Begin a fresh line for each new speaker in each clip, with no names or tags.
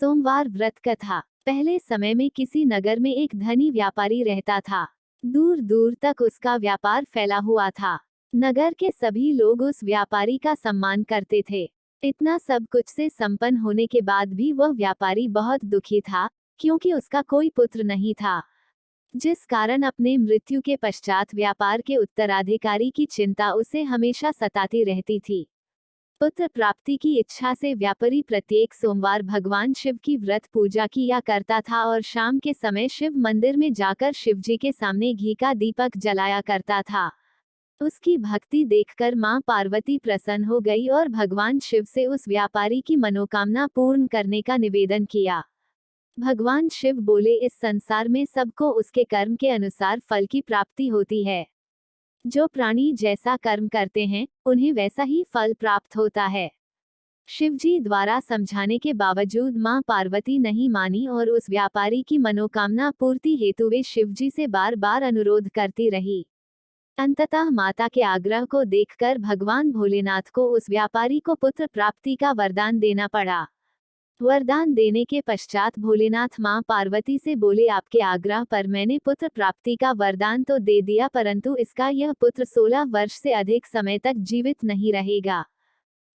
सोमवार व्रत कथा। पहले समय में किसी नगर में एक धनी व्यापारी रहता था। दूर दूर तक उसका व्यापार फैला हुआ था। नगर के सभी लोग उस व्यापारी का सम्मान करते थे। इतना सब कुछ से संपन्न होने के बाद भी वह व्यापारी बहुत दुखी था, क्योंकि उसका कोई पुत्र नहीं था, जिस कारण अपने मृत्यु के पश्चात व्यापार के उत्तराधिकारी की चिंता उसे हमेशा सताती रहती थी। पुत्र प्राप्ति की इच्छा से व्यापारी प्रत्येक सोमवार भगवान शिव की व्रत पूजा किया करता था और शाम के समय शिव मंदिर में जाकर शिवजी के सामने घी का दीपक जलाया करता था। उसकी भक्ति देखकर मां पार्वती प्रसन्न हो गई और भगवान शिव से उस व्यापारी की मनोकामना पूर्ण करने का निवेदन किया। भगवान शिव बोले, इस संसार में सबको उसके कर्म के अनुसार फल की प्राप्ति होती है। जो प्राणी जैसा कर्म करते हैं, उन्हें वैसा ही फल प्राप्त होता है। शिवजी द्वारा समझाने के बावजूद मां पार्वती नहीं मानी और उस व्यापारी की मनोकामना पूर्ति हेतु वे शिवजी से बार बार अनुरोध करती रही। अंततः माता के आग्रह को देखकर भगवान भोलेनाथ को उस व्यापारी को पुत्र प्राप्ति का वरदान देना पड़ा। वरदान देने के पश्चात भोलेनाथ मां पार्वती से बोले, आपके आग्रह पर मैंने पुत्र प्राप्ति का वरदान तो दे दिया, परंतु इसका यह पुत्र 16 वर्ष से अधिक समय तक जीवित नहीं रहेगा।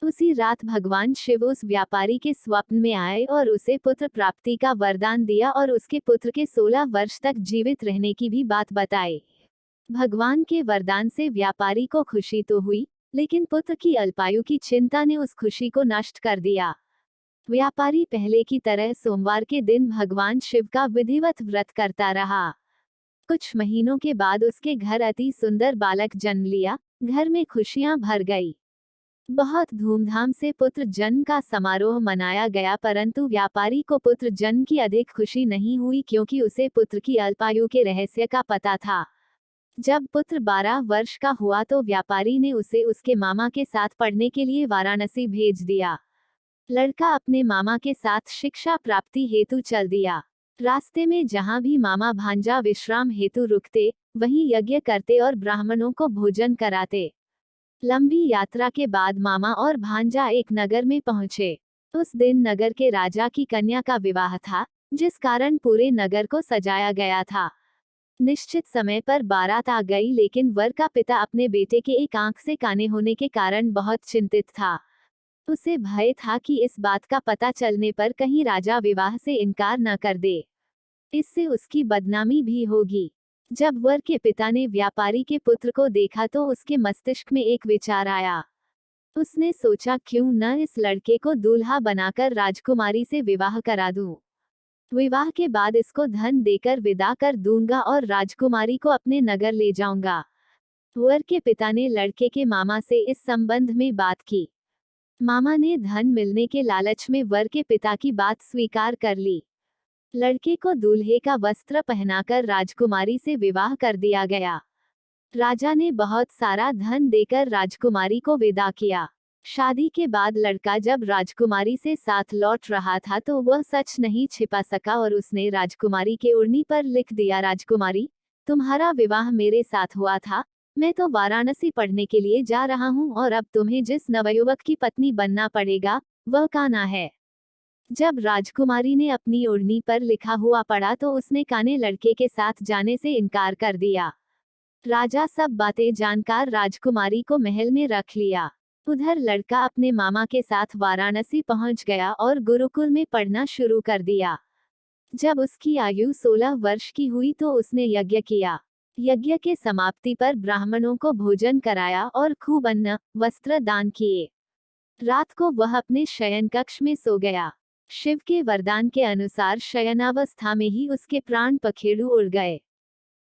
उसी रात भगवान शिव उस व्यापारी के स्वप्न में आए और उसे पुत्र प्राप्ति का वरदान दिया और उसके पुत्र के 16 वर्ष तक जीवित रहने की भी बात बताई। भगवान के वरदान से व्यापारी को खुशी तो हुई, लेकिन पुत्र की अल्पायु की चिंता ने उस खुशी को नष्ट कर दिया। व्यापारी पहले की तरह सोमवार के दिन भगवान शिव का विधिवत व्रत करता रहा। कुछ महीनों के बाद उसके घर अति सुंदर बालक जन्म लिया। घर में खुशियां भर गई। बहुत धूमधाम से पुत्र जन्म का समारोह मनाया गया, परंतु व्यापारी को पुत्र जन्म की अधिक खुशी नहीं हुई, क्योंकि उसे पुत्र की अल्पायु के रहस्य का पता था। जब पुत्र 12 वर्ष का हुआ तो व्यापारी ने उसे उसके मामा के साथ पढ़ने के लिए वाराणसी भेज दिया। लड़का अपने मामा के साथ शिक्षा प्राप्ति हेतु चल दिया। रास्ते में जहां भी मामा भांजा विश्राम हेतु रुकते, वहीं यज्ञ करते और ब्राह्मणों को भोजन कराते। लंबी यात्रा के बाद मामा और भांजा एक नगर में पहुंचे। उस दिन नगर के राजा की कन्या का विवाह था, जिस कारण पूरे नगर को सजाया गया था। निश्चित समय पर बारात आ गई, लेकिन वर का पिता अपने बेटे के एक आंख से काने होने के कारण बहुत चिंतित था। उसे भय था कि इस बात का पता चलने पर कहीं राजा विवाह से इनकार न कर दे, इससे उसकी बदनामी भी होगी। जब वर के पिता ने व्यापारी के पुत्र को देखा तो उसके मस्तिष्क में एक विचार आया। उसने सोचा, क्यों न इस लड़के को दूल्हा बनाकर राजकुमारी से विवाह करा दूं। विवाह के बाद इसको धन देकर विदा कर दूंगा और राजकुमारी को अपने नगर ले जाऊंगा। वर के पिता ने लड़के के मामा से इस संबंध में बात की। मामा ने धन मिलने के लालच में वर के पिता की बात स्वीकार कर ली। लड़के को दूल्हे का वस्त्र पहनाकर राजकुमारी से विवाह कर दिया गया। राजा ने बहुत सारा धन देकर राजकुमारी को विदा किया। शादी के बाद लड़का जब राजकुमारी से साथ लौट रहा था तो वह सच नहीं छिपा सका और उसने राजकुमारी के ओढ़नी पर लिख दिया, राजकुमारी, तुम्हारा विवाह मेरे साथ हुआ था। मैं तो वाराणसी पढ़ने के लिए जा रहा हूँ और अब तुम्हें जिस नवयुवक की पत्नी बनना पड़ेगा, वह कान्हा है। जब राजकुमारी ने अपनी ओढ़नी पर लिखा हुआ पढ़ा तो उसने काने लड़के के साथ जाने से इनकार कर दिया। राजा सब बातें जानकर राजकुमारी को महल में रख लिया। उधर लड़का अपने मामा के साथ वाराणसी पहुंच गया और गुरुकुल में पढ़ना शुरू कर दिया। जब उसकी आयु 16 वर्ष की हुई तो उसने यज्ञ किया। यज्ञ के समाप्ति पर ब्राह्मणों को भोजन कराया और खूब अन्न वस्त्र दान किए। रात को वह अपने शयन कक्ष में सो गया। शिव के वरदान के अनुसार शयनावस्था में ही उसके प्राण पखेरु उड़ गए।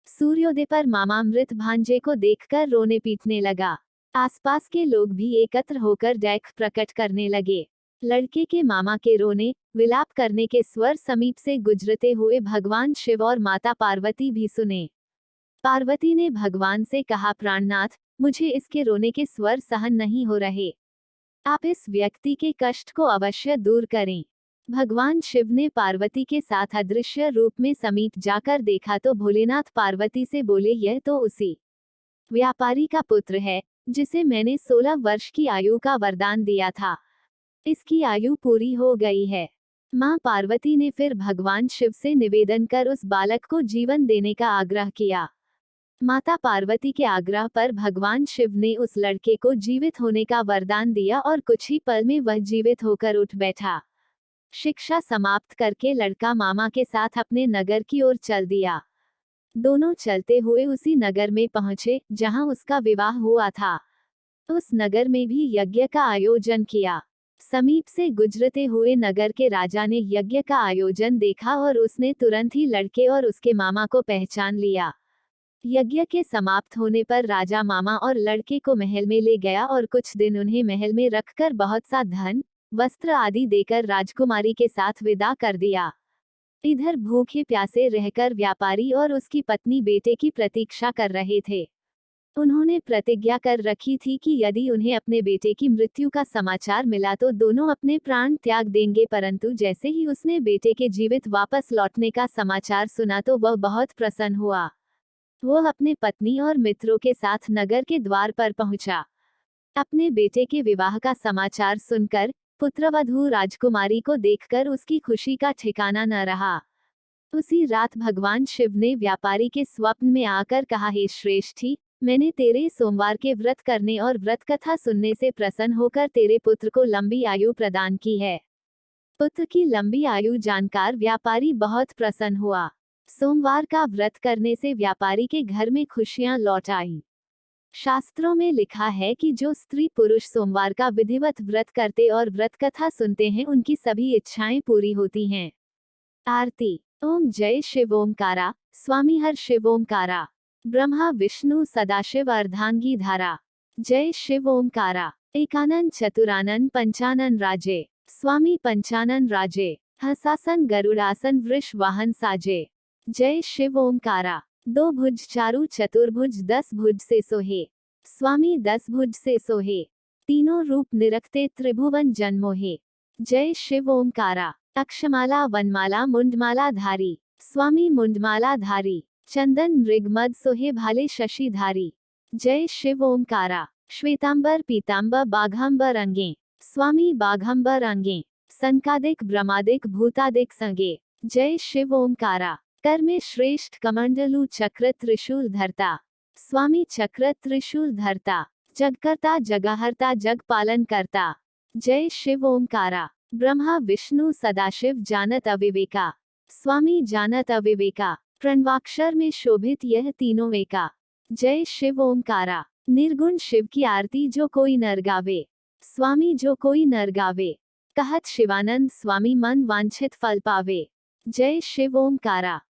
सूर्योदय पर मामा मृत भांजे को देखकर रोने पीटने लगा। आसपास के लोग भी एकत्र होकर दैख प्रकट करने लगे। लड़के के मामा के रोने विलाप करने के स्वर समीप से गुजरते हुए भगवान शिव और माता पार्वती भी सुने। पार्वती ने भगवान से कहा, प्राणनाथ, मुझे इसके रोने के स्वर सहन नहीं हो रहे। आप इस व्यक्ति के कष्ट को अवश्य दूर करें। भगवान शिव ने पार्वती के साथ अदृश्य रूप में समीप जाकर देखा तो भोलेनाथ पार्वती से बोले, यह तो उसी व्यापारी का पुत्र है जिसे मैंने 16 वर्ष की आयु का वरदान दिया था। इसकी आयु पूरी हो गई है। मां पार्वती ने फिर भगवान शिव से निवेदन कर उस बालक को जीवन देने का आग्रह किया। माता पार्वती के आग्रह पर भगवान शिव ने उस लड़के को जीवित होने का वरदान दिया और कुछ ही पल में वह जीवित होकर उठ बैठा। शिक्षा समाप्त करके लड़का मामा के साथ अपने नगर की ओर चल दिया। दोनों चलते हुए उसी नगर में पहुंचे जहां उसका विवाह हुआ था। उस नगर में भी यज्ञ का आयोजन किया। समीप से गुजरते हुए नगर के राजा ने यज्ञ का आयोजन देखा और उसने तुरंत ही लड़के और उसके मामा को पहचान लिया। यज्ञ के समाप्त होने पर राजा मामा और लड़के को महल में ले गया और कुछ दिन उन्हें महल में रखकर बहुत सा धन, वस्त्र आदि देकर राजकुमारी के साथ विदा कर दिया। इधर भूखे प्यासे रहकर व्यापारी और उसकी पत्नी बेटे की प्रतीक्षा कर रहे थे। उन्होंने प्रतिज्ञा कर रखी थी कि यदि उन्हें अपने बेटे की मृत्यु का समाचार मिला तो दोनों अपने प्राण त्याग देंगे, परंतु जैसे ही उसने बेटे के जीवित वापस लौटने का समाचार सुना तो वह बहुत प्रसन्न हुआ। वह अपने पत्नी और मित्रों के साथ नगर के द्वार पर पहुंचा। अपने बेटे के विवाह का समाचार सुनकर पुत्रवधू राजकुमारी को देखकर उसकी खुशी का ठिकाना न रहा। उसी रात भगवान शिव ने व्यापारी के स्वप्न में आकर कहा, हे श्रेष्ठी, मैंने तेरे सोमवार के व्रत करने और व्रत कथा सुनने से प्रसन्न होकर तेरे पुत्र को लंबी आयु प्रदान की है। पुत्र की लंबी आयु जानकर व्यापारी बहुत प्रसन्न हुआ। सोमवार का व्रत करने से व्यापारी के घर में खुशियां लौट आईं। शास्त्रों में लिखा है कि जो स्त्री पुरुष सोमवार का विधिवत व्रत करते और व्रत कथा सुनते हैं उनकी सभी इच्छाएं पूरी होती हैं। आरती। ओम जय शिव ओमकारा, स्वामी हर शिव ओमकारा, ब्रह्मा विष्णु सदाशिव अर्धांगी धारा। जय शिव ओमकारा। एकानन चतुरानन पंचानन राजे, स्वामी पंचानन राजे, हंसासन गरुड़ासन वृष वाहन साजे। जय शिव ओमकारा। दो भुज चारु चतुर्भुज 10 भुज से सोहे, स्वामी 10 भुज से सोहे, तीनों रूप निरखते त्रिभुवन जन्मोहे। जय शिव ओमकारा। अक्षमाला वनमाला मुंडमाला धारी, स्वामी मुंडमाला धारी, चंदन मृगमद सोहे भाले शशि धारी। जय शिव ओमकारा। श्वेतांबर पीतांबर बाघांबर अंगे, स्वामी बाघांबर अंगे, संकादिक ब्रह्मादिक भूतादिक संगे। जय शिव ओमकारा। कर में श्रेष्ठ कमंडलु चक्र त्रिशूल धरता, स्वामी चक्र त्रिशूल धरता, जगकर्ता जगहर्ता जग पालन करता। जय शिव ओमकारा। ब्रह्मा विष्णु सदाशिव जानत अविवेका, स्वामी जानत अविवेका, प्रणवाक्षर में शोभित यह तीनों एका। जय शिव ओमकारा। निर्गुण शिव की आरती जो कोई नर गावे, स्वामी जो कोई नर गावे, कहत शिवानंद स्वामी मन वांछित फल पावे। जय शिव ओमकारा।